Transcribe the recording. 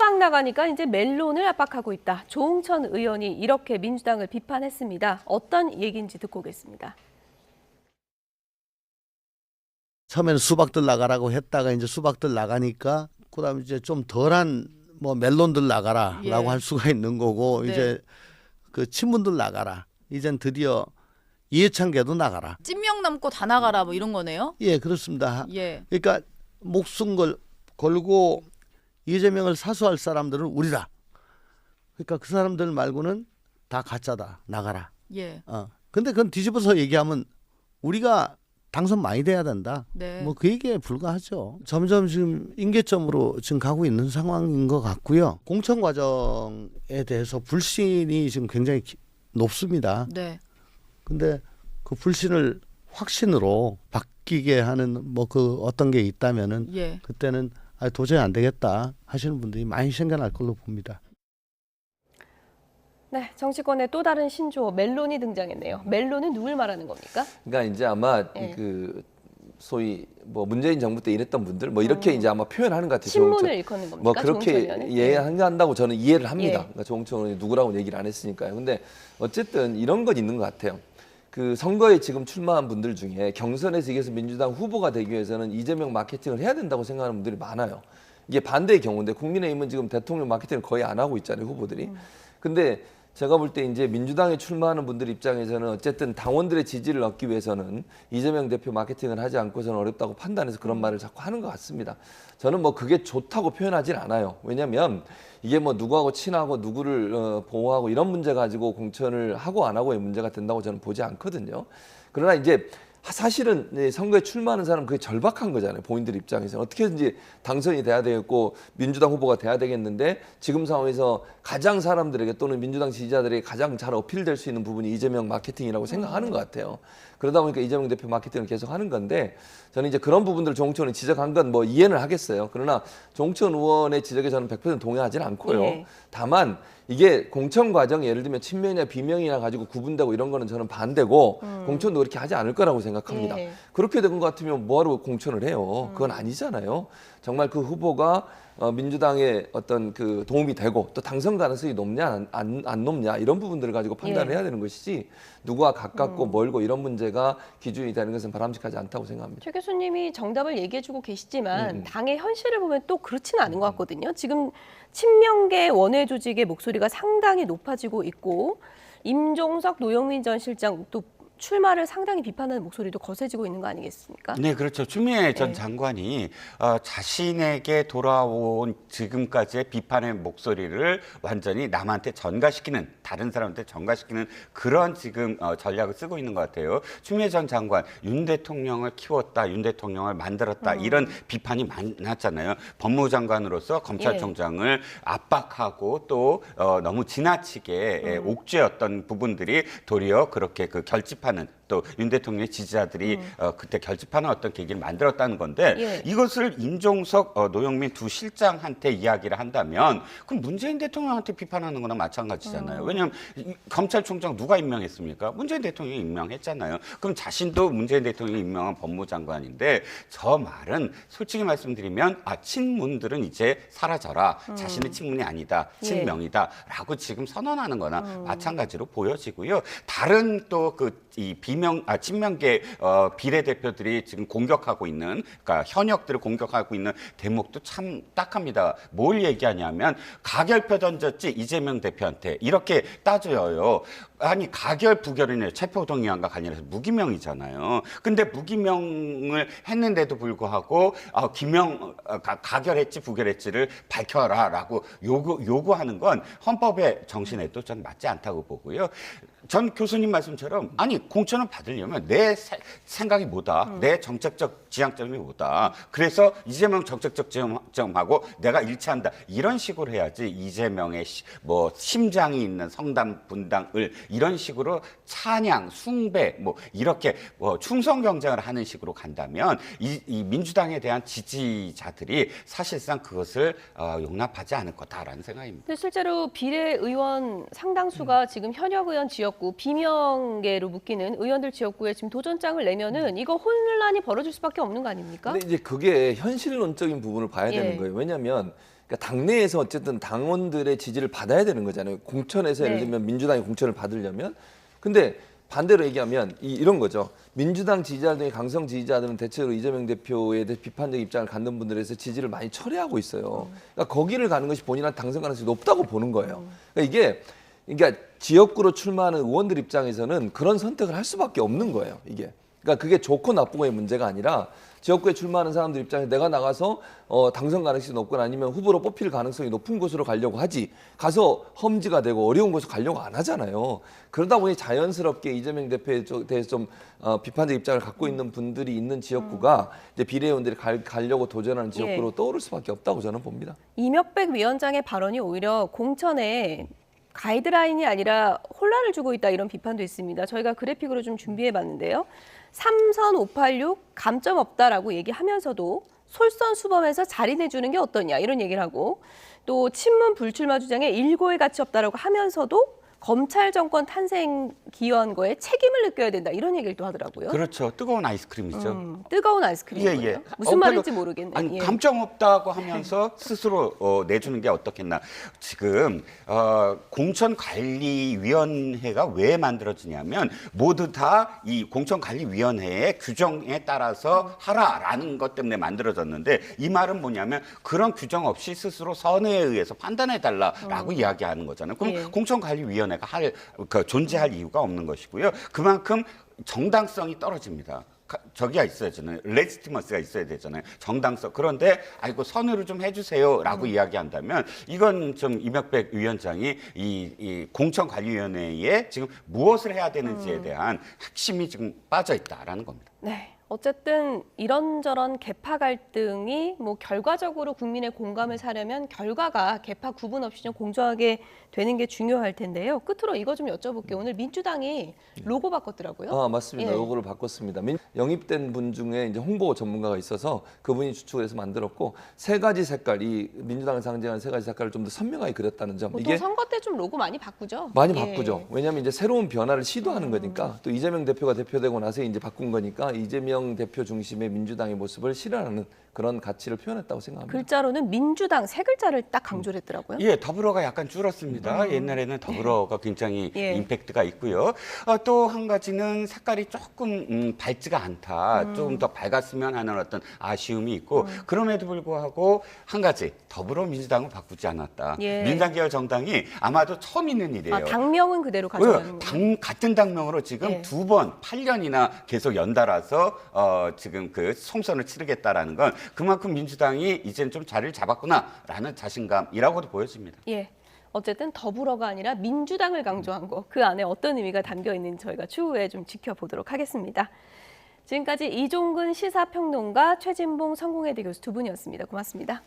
막 나가니까 이제 멜론을 압박하고 있다. 조응천 의원이 이렇게 민주당을 비판했습니다. 어떤 얘기인지 듣고 오겠습니다. 처음에는 수박들 나가라고 했다가 이제 수박들 나가니까 그다음에 이제 좀 덜한 뭐 멜론들 나가라라고 예. 할 수가 있는 거고 네. 이제 그 친문들 나가라. 이젠 드디어 이해찬계도 나가라. 찐명 남고 다 나가라 뭐 이런 거네요. 예, 그렇습니다. 예. 그러니까 목숨 걸고 이재명을 사수할 사람들은 우리다. 그러니까 그 사람들 말고는 다 가짜다. 나가라. 예. 근데 그건 뒤집어서 얘기하면 우리가 당선 많이 돼야 된다. 네. 뭐 그 얘기에 불과하죠. 점점 지금 임계점으로 지금 가고 있는 상황인 것 같고요. 공천 과정에 대해서 불신이 지금 굉장히 높습니다. 네. 근데 그 불신을 확신으로 바뀌게 하는 뭐 그 어떤 게 있다면은 예. 그때는 도저히 안 되겠다 하시는 분들이 많이 생겨날 걸로 봅니다. 네, 정치권의 또 다른 신조어 멜론이 등장했네요. 멜론은 누굴 말하는 겁니까? 그러니까 이제 아마 네. 그 소위 뭐 문재인 정부 때 일했던 분들 뭐 이렇게 이제 아마 표현하는 것 같아요. 친문을 일컫는 겁니까? 뭐 조응천 그렇게 의원은? 이해한다고 저는 이해를 합니다. 예. 그러니까 조응천 의원이 누구라고 얘기를 안 했으니까요. 근데 어쨌든 이런 건 있는 것 같아요. 그 선거에 지금 출마한 분들 중에 경선에서 이겨서 민주당 후보가 되기 위해서는 이재명 마케팅을 해야 된다고 생각하는 분들이 많아요. 이게 반대의 경우인데 국민의힘은 지금 대통령 마케팅을 거의 안 하고 있잖아요, 후보들이. 근데 제가 볼 때 이제 민주당에 출마하는 분들 입장에서는 어쨌든 당원들의 지지를 얻기 위해서는 이재명 대표 마케팅을 하지 않고서는 어렵다고 판단해서 그런 말을 자꾸 하는 것 같습니다. 저는 뭐 그게 좋다고 표현하진 않아요. 왜냐하면 이게 뭐 누구하고 친하고 누구를 보호하고 이런 문제 가지고 공천을 하고 안 하고의 문제가 된다고 저는 보지 않거든요. 그러나 이제 사실은 선거에 출마하는 사람은 그게 절박한 거잖아요. 본인들 입장에서 어떻게든지 당선이 돼야 되겠고 민주당 후보가 돼야 되겠는데 지금 상황에서 가장 사람들에게 또는 민주당 지지자들에게 가장 잘 어필될 수 있는 부분이 이재명 마케팅이라고 생각하는 것 같아요. 그러다 보니까 이재명 대표 마케팅을 계속 하는 건데 저는 이제 그런 부분들 조응천 의원이 지적한 건 뭐 이해는 하겠어요. 그러나 조응천 의원의 지적에 저는 100% 동의하지는 않고요. 예. 다만 이게 공천 과정 예를 들면 친명이나 비명이나 가지고 구분되고 이런 거는 저는 반대고 공천도 그렇게 하지 않을 거라고 생각합니다. 예. 그렇게 된 것 같으면 뭐하러 공천을 해요? 그건 아니잖아요. 정말 그 후보가 민주당에 어떤 그 도움이 되고 또 당선 가능성이 높냐 안 높냐 이런 부분들을 가지고 판단을 예. 해야 되는 것이지 누구와 가깝고 멀고 이런 문제가 기준이 되는 것은 바람직하지 않다고 생각합니다. 최 교수님이 정답을 얘기해주고 계시지만 당의 현실을 보면 또 그렇지는 않은 것 같거든요. 지금 친명계 원외 조직의 목소리가 상당히 높아지고 있고 임종석 노영민 전 실장 또 출마를 상당히 비판하는 목소리도 거세지고 있는 거 아니겠습니까? 네, 그렇죠. 추미애 전 네. 장관이 자신에게 돌아온 지금까지의 비판의 목소리를 완전히 남한테 전가시키는, 다른 사람한테 전가시키는 그런 지금 전략을 쓰고 있는 것 같아요. 추미애 전 장관, 윤 대통령을 키웠다, 윤 대통령을 만들었다 이런 비판이 많았잖아요. 법무부 장관으로서 검찰총장을 압박하고 또 너무 지나치게 옥죄었던 부분들이 도리어 그렇게 그 결집하는 또 윤 대통령의 지지자들이 그때 결집하는 어떤 계기를 만들었다는 건데 예. 이것을 임종석, 노영민 두 실장한테 이야기를 한다면 그럼 문재인 대통령한테 비판하는 거나 마찬가지잖아요. 왜냐하면 검찰총장 누가 임명했습니까? 문재인 대통령이 임명했잖아요. 그럼 자신도 문재인 대통령이 임명한 법무부 장관인데 저 말은 솔직히 말씀드리면 친문들은 이제 사라져라. 자신의 친문이 아니다. 친명이다. 라고 지금 선언하는 거나 마찬가지로 보여지고요. 다른 또 이 친명계 비례대표들이 지금 공격하고 있는, 그러니까 현역들을 공격하고 있는 대목도 참 딱합니다. 뭘 얘기하냐면 가결표 던졌지 이재명 대표한테 이렇게 따져요. 아니 가결 부결은 체포동의안과 관련해서 무기명이잖아요. 근데 무기명을 했는데도 불구하고 가결했지 부결했지를 밝혀라라고 요구하는 건 헌법의 정신에도 전 맞지 않다고 보고요. 전 교수님 말씀처럼 아니 공천을 받으려면 내 생각이 뭐다, 내 정책적 지향점이 뭐다. 그래서 이재명 정책적 지향점하고 내가 일치한다 이런 식으로 해야지 이재명의 뭐 심장이 있는 성당 분당을 이런 식으로 찬양, 숭배 뭐 이렇게 충성 경쟁을 하는 식으로 간다면 이 민주당에 대한 지지자들이 사실상 그것을 용납하지 않을 거다라는 생각입니다. 근데 실제로 비례의원 상당수가 지금 현역 의원 지역구 비명계로 묶이는 의원들 지역구에 지금 도전장을 내면은 이거 혼란이 벌어질 수밖에 없는 거 아닙니까? 근데 이제 그게 현실론적인 부분을 봐야 예. 되는 거예요. 왜냐하면 그러니까 당내에서 어쨌든 당원들의 지지를 받아야 되는 거잖아요. 공천에서 예를 네. 들면 민주당이 공천을 받으려면. 근데 반대로 얘기하면 이런 거죠. 민주당 지지자들 중에 강성 지지자들은 대체로 이재명 대표에 대해 비판적 입장을 갖는 분들에서 지지를 많이 철회하고 있어요. 그러니까 거기를 가는 것이 본인한테 당선 가능성이 높다고 보는 거예요. 그러니까 그러니까 지역구로 출마하는 의원들 입장에서는 그런 선택을 할 수밖에 없는 거예요. 이게. 그러니까 그게 좋고 나쁘고의 문제가 아니라 지역구에 출마하는 사람들 입장에서 내가 나가서 당선 가능성이 높거나 아니면 후보로 뽑힐 가능성이 높은 곳으로 가려고 하지 가서 험지가 되고 어려운 곳으로 가려고 안 하잖아요. 그러다 보니 자연스럽게 이재명 대표에 대해서 좀 비판적 입장을 갖고 있는 분들이 있는 지역구가 이제 비례의원들이 가려고 도전하는 지역구로 떠오를 수밖에 없다고 저는 봅니다. 이명백 위원장의 발언이 오히려 공천에 가이드라인이 아니라 혼란을 주고 있다 이런 비판도 있습니다. 저희가 그래픽으로 좀 준비해봤는데요. 삼선 586 감점 없다라고 얘기하면서도 솔선수범해서 자리 내주는 게 어떠냐 이런 얘기를 하고 또 친문 불출마 주장에 일고의 가치 없다라고 하면서도 검찰 정권 탄생 기여한 거에 책임을 느껴야 된다 이런 얘기를 또 하더라고요. 그렇죠. 뜨거운 아이스크림이죠. 뜨거운 아이스크림이고요. 예, 예. 무슨 말인지 별로- 모르겠네. 아니 예. 감정 없다고 하면서 스스로 내주는 게 어떻겠나. 지금 공천관리위원회가 왜 만들어지냐면 모두 다 이 공천관리위원회의 규정에 따라서 하라라는 것 때문에 만들어졌는데 이 말은 뭐냐면 그런 규정 없이 스스로 선의에 의해서 판단해달라라고 이야기하는 거잖아요. 그럼 예. 공천관리위원회가 존재할 이유가 없는 것이고요. 그만큼 정당성이 떨어집니다. 저기가 있어야 되잖아요. 레지티머스가 있어야 되잖아요. 정당성. 그런데 아이고 선의를 좀 해주세요라고 이야기한다면 이건 좀 이명백 위원장이 이 공천관리위원회에 지금 무엇을 해야 되는지에 대한 핵심이 지금 빠져 있다라는 겁니다. 네. 어쨌든 이런저런 계파 갈등이 뭐 결과적으로 국민의 공감을 사려면 결과가 계파 구분 없이 좀 공정하게 되는 게 중요할 텐데요. 끝으로 이거 좀 여쭤볼게요. 오늘 민주당이 로고 바꿨더라고요. 아, 맞습니다. 예. 로고를 바꿨습니다. 영입된 분 중에 이제 홍보 전문가가 있어서 그분이 추측을 해서 만들었고 세 가지 색깔, 이 민주당을 상징하는 세 가지 색깔을 좀 더 선명하게 그렸다는 점. 보통 선거 때 좀 로고 많이 바꾸죠. 많이 예. 바꾸죠. 왜냐하면 이제 새로운 변화를 시도하는 거니까 또 이재명 대표가 대표되고 나서 이제 바꾼 거니까 이재명 대표 중심의 민주당의 모습을 실현하는 그런 가치를 표현했다고 생각합니다. 글자로는 민주당 세 글자를 딱 강조를 했더라고요. 예, 더불어가 약간 줄었습니다. 옛날에는 더불어가 굉장히 예. 임팩트가 있고요. 또 한 가지는 색깔이 조금 밝지가 않다. 조금 더 밝았으면 하는 어떤 아쉬움이 있고 그럼에도 불구하고 한 가지 더불어민주당을 바꾸지 않았다. 예. 민주당 계열 정당이 아마도 처음 있는 일이에요. 아, 당명은 그대로 가져가는 거예요. 같은 당명으로 지금 예. 두 번 8년이나 계속 연달아서 지금 그 총선을 치르겠다라는 건 그만큼 민주당이 이제는 좀 자리를 잡았구나라는 자신감이라고도 보여집니다. 예. 어쨌든 더불어가 아니라 민주당을 강조한 거, 그 안에 어떤 의미가 담겨 있는지 저희가 추후에 좀 지켜보도록 하겠습니다. 지금까지 이종근 시사평론가, 최진봉 성공회대 교수 두 분이었습니다. 고맙습니다.